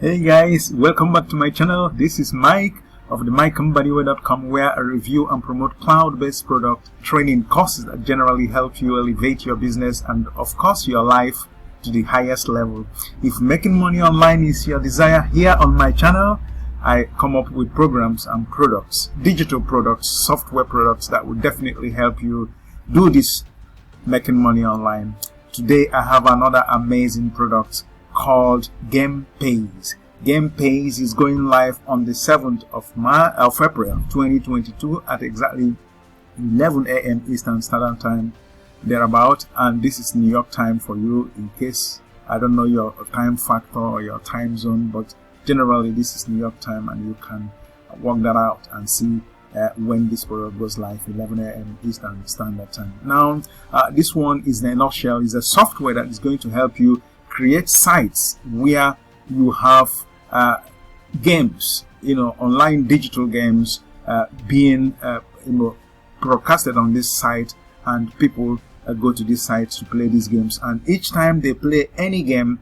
Hey guys, welcome back to my channel. This is Mike of the MikeMbadiwe.com, where I review and promote cloud-based product training courses that generally help you elevate your business and of course your life to the highest level. If making money online is your desire, here on my channel I come up with programs and products, digital products, software products that will definitely help you do this making money online. Today I have another amazing product called GamPays. GamPays is going live on the 7th of April 2022 at exactly 11 a.m. Eastern Standard Time, thereabout, and this is New York time for you, in case I don't know your time factor or your time zone, but generally this is New York time, and you can work that out and see when this product goes live, 11 a.m. Eastern Standard Time. Now, this one is in a nutshell, is a software that is going to help you create sites where you have games, online digital games being broadcasted on this site, and people go to this site to play these games, and each time they play any game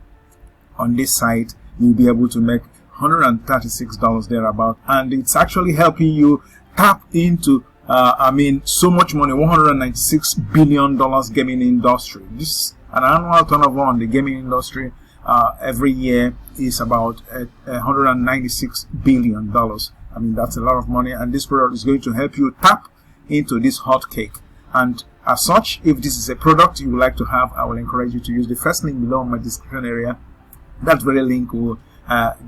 on this site you'll be able to make $136 thereabout, and it's actually helping you tap into so much money, $196 billion gaming industry. This an annual turnover on the gaming industry every year is about $196 billion. I mean, that's a lot of money, and this product is going to help you tap into this hot cake. And as such, if this is a product you would like to have, I will encourage you to use the first link below in my description area. That very link will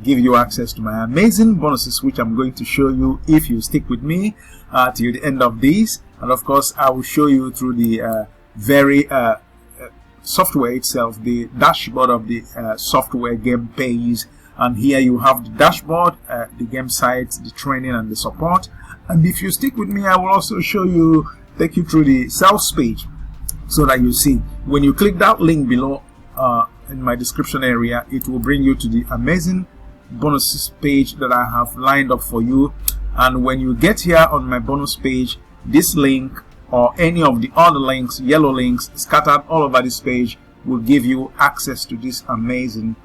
give you access to my amazing bonuses, which I'm going to show you if you stick with me till the end of this. And of course, I will show you through the very software itself, the dashboard of the software GamPays, and here you have the dashboard, the game sites, the training and the support. And if you stick with me, I will also take you through the sales page, so that you see when you click that link below in my description area, it will bring you to the amazing bonuses page that I have lined up for you. And when you get here on my bonus page, this link or any of the other links, yellow links scattered all over this page, will give you access to this amazing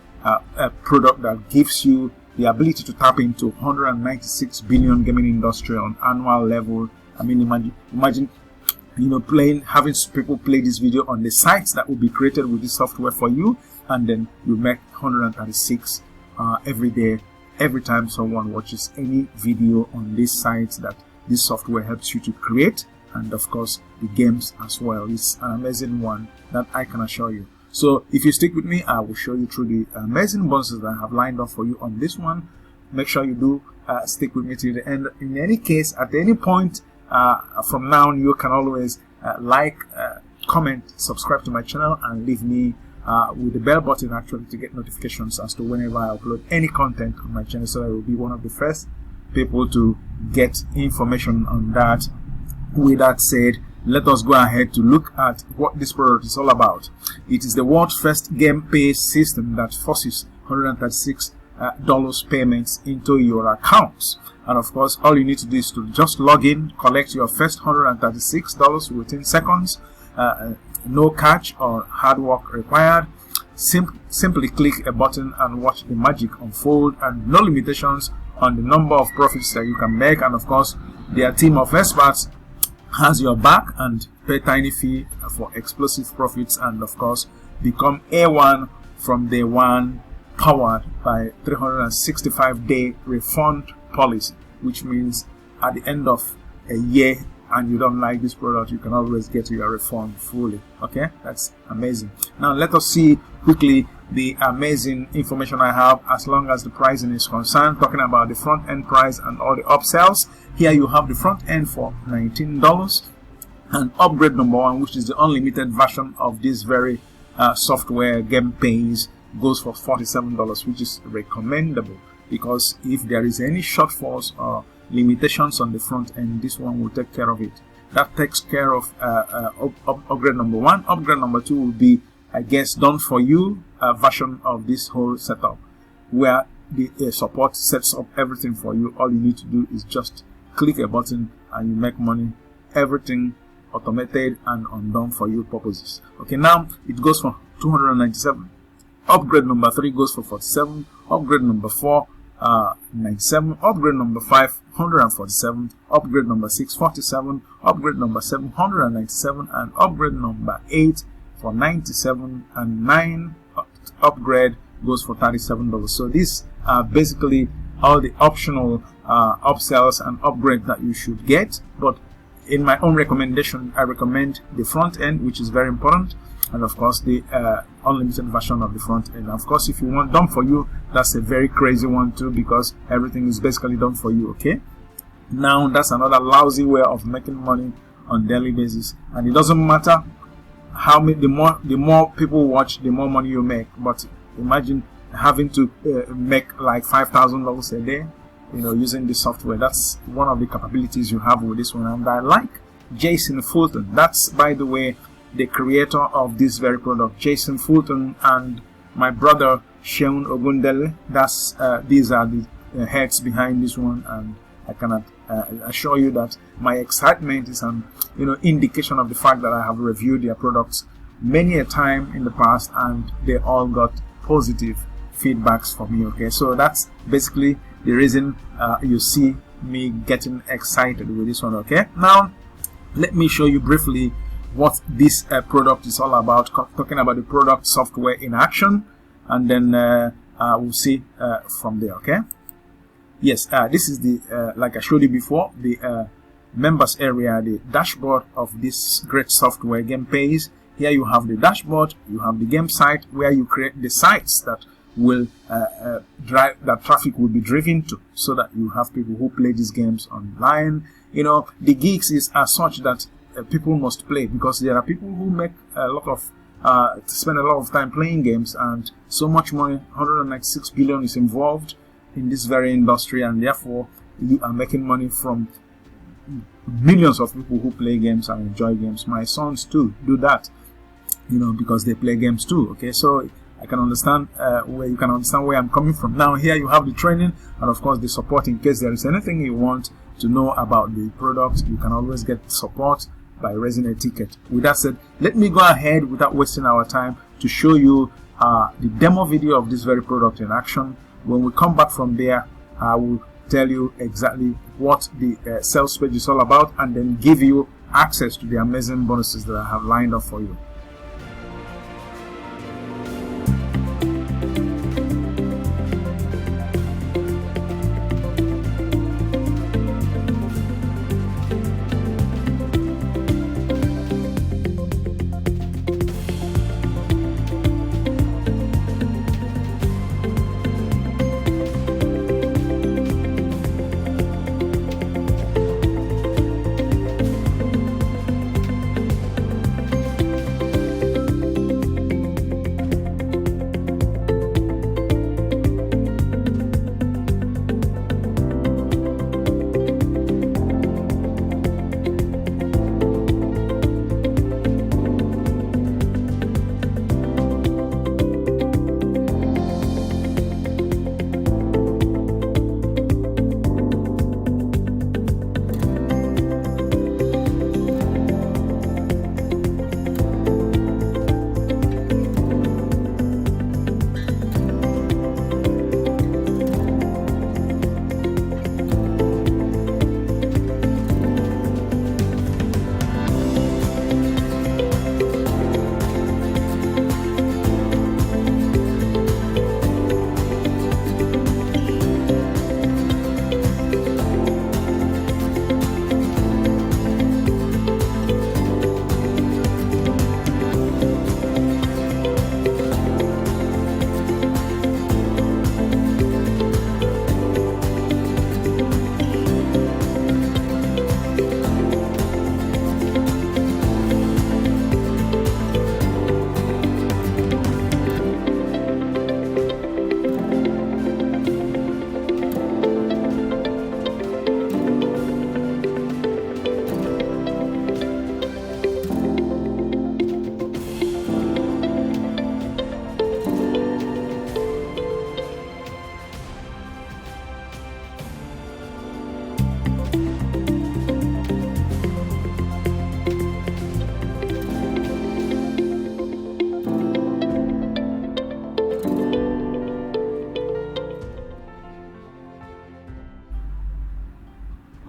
product that gives you the ability to tap into 196 billion gaming industry on annual level. I mean, imagine having people play this video on the sites that will be created with this software for you, and then you make 136 every day, every time someone watches any video on these sites that this software helps you to create. And of course the games as well. It's an amazing one, that I can assure you. So if you stick with me, I will show you through the amazing bonuses that I have lined up for you on this one. Make sure you do stick with me till the end. In any case, at any point from now, you can always like, comment, subscribe to my channel, and leave me with the bell button actually to get notifications as to whenever I upload any content on my channel, so I will be one of the first people to get information on that. With that said, let us go ahead to look at what this product is all about. It is the world's first GamPays system that forces $136 payments into your accounts. And of course, all you need to do is to just log in, collect your first $136 within seconds. No catch or hard work required. Simply click a button and watch the magic unfold, and no limitations on the number of profits that you can make. And of course, their team of experts has your back, and pay tiny fee for explosive profits, and of course become A1 from day one, powered by 365-day refund policy, which means at the end of a year and you don't like this product, you can always get your refund fully. Okay, that's amazing. Now let us see quickly the amazing information I have as long as the pricing is concerned, talking about the front end price and all the upsells. Here you have the front end for $19, and upgrade number 1, which is the unlimited version of this very software GamPays, goes for $47, which is recommendable, because if there is any shortfalls or limitations on the front end, this one will take care of it. That takes care of upgrade number 1. Upgrade number 2 will be, I guess, done for you version of this whole setup, where the support sets up everything for you. All you need to do is just click a button and you make money. Everything automated and undone for you purposes. Okay, now it goes for $297. Upgrade number 3 goes for $47. upgrade number 4, 97, upgrade number 5, 147, upgrade number 6, 47, upgrade number 7, 197, and upgrade number 8 for 97, and 9 upgrade goes for $37. So these are basically all the optional upsells and upgrades that you should get. But in my own recommendation, I recommend the front end, which is very important, and of course the unlimited version of the front end. Of course, if you want done for you, that's a very crazy one too, because everything is basically done for you. Okay, now that's another lousy way of making money on daily basis, and it doesn't matter how many, the more people watch, the more money you make. But imagine having to make like $5,000 a day, you know, using this software. That's one of the capabilities you have with this one. And I like Jason Fulton. That's, by the way, the creator of this very product, Jason Fulton, and my brother Seun Ogundele. That's these are the heads behind this one, and I cannot assure you that my excitement is an indication of the fact that I have reviewed their products many a time in the past, and they all got positive feedbacks from me. Okay, so that's basically the reason you see me getting excited with this one. Okay, now let me show you briefly what this product is all about, talking about the product software in action, and then we'll see from there. Okay, yes, this is the like I showed you before, the members area, the dashboard of this great software, GamPays. Here you have the dashboard, you have the game site where you create the sites that will drive, that traffic will be driven to, so that you have people who play these games online. The gigs is as such that people must play, because there are people who make a lot of spend a lot of time playing games, and so much money, 196 billion, is involved in this very industry, and therefore you are making money from millions of people who play games and enjoy games. My sons too do that, because they play games too. Okay, so I can understand where you can understand where I'm coming from. Now here you have the training, and of course the support. In case there is anything you want to know about the product, you can always get support by raising a ticket. With that said, let me go ahead without wasting our time to show you the demo video of this very product in action. When we come back from there, I will tell you exactly what the sales page is all about, and then give you access to the amazing bonuses that I have lined up for you.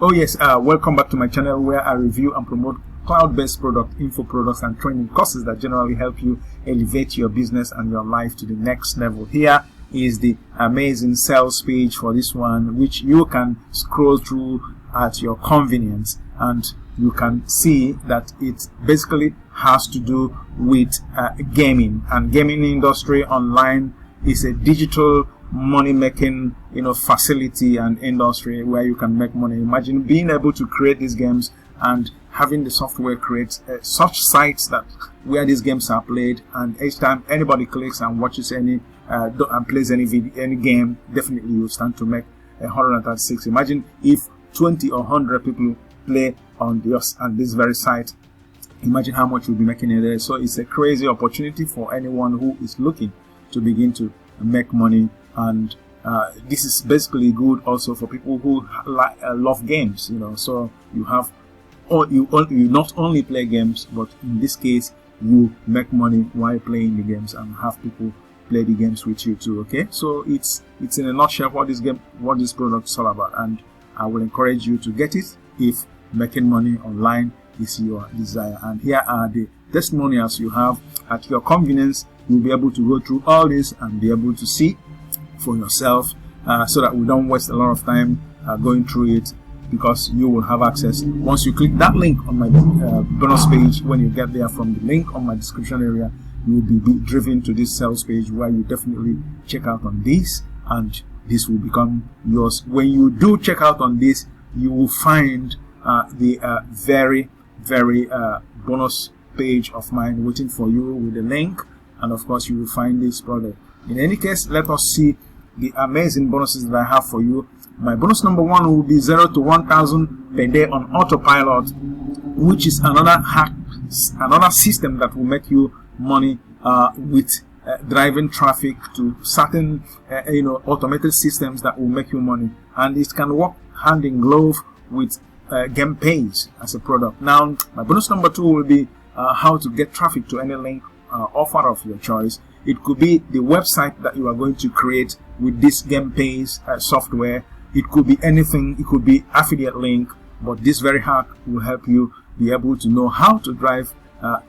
Oh yes, welcome back to my channel where I review and promote cloud-based product, info products and training courses that generally help you elevate your business and your life to the next level. Here is the amazing sales page for this one, which you can scroll through at your convenience, and you can see that it basically has to do with gaming, and gaming industry online is a digital money making facility and industry where you can make money. Imagine being able to create these games and having the software create such sites that where these games are played, and each time anybody clicks and watches any and plays any game, definitely you stand to make 136. Imagine if 20 or 100 people play on this very site. Imagine how much you'll be making in there. So it's a crazy opportunity for anyone who is looking to begin to make money, and this is basically good also for people who love games. So you have, you not only play games, but in this case you make money while playing the games and have people play the games with you too. Okay, so it's in a nutshell what this product is all about, and I will encourage you to get it if making money online is your desire. And here are the testimonials you have at your convenience. You'll be able to go through all this and be able to see for yourself, so that we don't waste a lot of time going through it, because you will have access once you click that link on my bonus page. When you get there from the link on my description area, you will be driven to this sales page where you definitely check out on this, and this will become yours. When you do check out on this, you will find the very bonus page of mine waiting for you with the link, and of course you will find this product. In any case, let us see the amazing bonuses that I have for you. My bonus number 1 will be 0 to 1,000 per day on autopilot, which is another hack, another system that will make you money with driving traffic to certain automated systems that will make you money, and it can work hand in glove with GamPays as a product. Now my bonus number 2 will be how to get traffic to any link offer of your choice. It could be the website that you are going to create with this GamPays software. It could be anything. It could be affiliate link, but this very hack will help you be able to know how to drive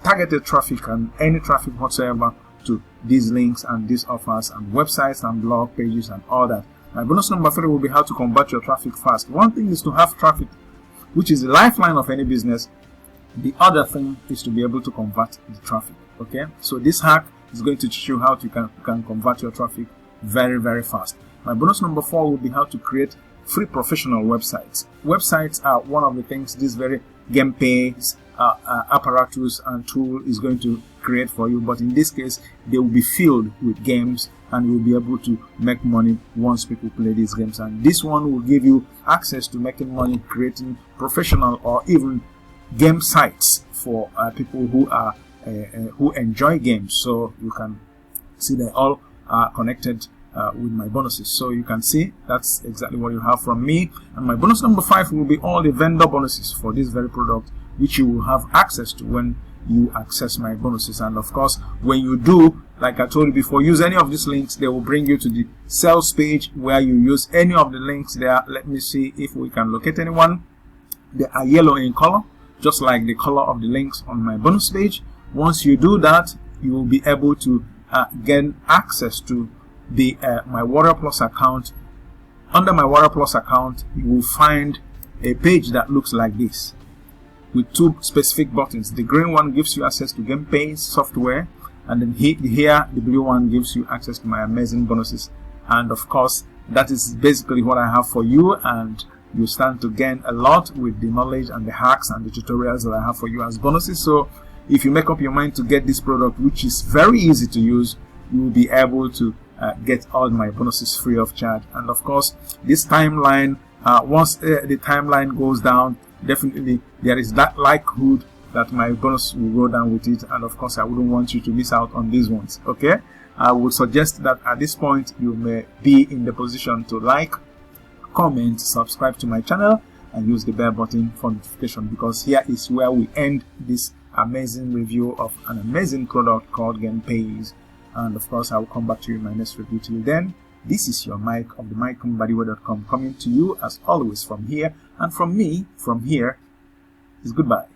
targeted traffic and any traffic whatsoever to these links and these offers and websites and blog pages and all that. My bonus number 3 will be how to convert your traffic fast. One thing is to have traffic, which is the lifeline of any business. The other thing is to be able to convert the traffic. Okay, so this hack is going to teach you how you can convert your traffic very fast. My bonus number 4 will be how to create free professional websites. Websites are one of the things this very GamPays apparatus and tool is going to create for you, but in this case they will be filled with games, and you will be able to make money once people play these games. And this one will give you access to making money creating professional or even game sites for people who are who enjoy games. So you can see they all are connected with my bonuses. So you can see that's exactly what you have from me. And my bonus number 5 will be all the vendor bonuses for this very product, which you will have access to when you access my bonuses. And of course, when you do, like I told you before, use any of these links, they will bring you to the sales page where you use any of the links there. Let me see if we can locate anyone. They are yellow in color, just like the color of the links on my bonus page. Once you do that, you will be able to gain access to the my Warrior Plus account. Under my Warrior Plus account, you will find a page that looks like this with 2 specific buttons. The green one gives you access to GamPays software, and then here the blue one gives you access to my amazing bonuses. And of course, that is basically what I have for you, and you stand to gain a lot with the knowledge and the hacks and the tutorials that I have for you as bonuses. So if you make up your mind to get this product, which is very easy to use, you will be able to get all my bonuses free of charge. And of course, this timeline, once the timeline goes down, definitely there is that likelihood that my bonus will go down with it. And of course, I wouldn't want you to miss out on these ones. Okay, I would suggest that at this point you may be in the position to like, comment, subscribe to my channel, and use the bell button for notification, because here is where we end this amazing review of an amazing product called GamPays. And of course, I will come back to you in my next review. Till then, this is your Mike of the MikeMbadiwe.com coming to you as always from here And from me, from here, is goodbye.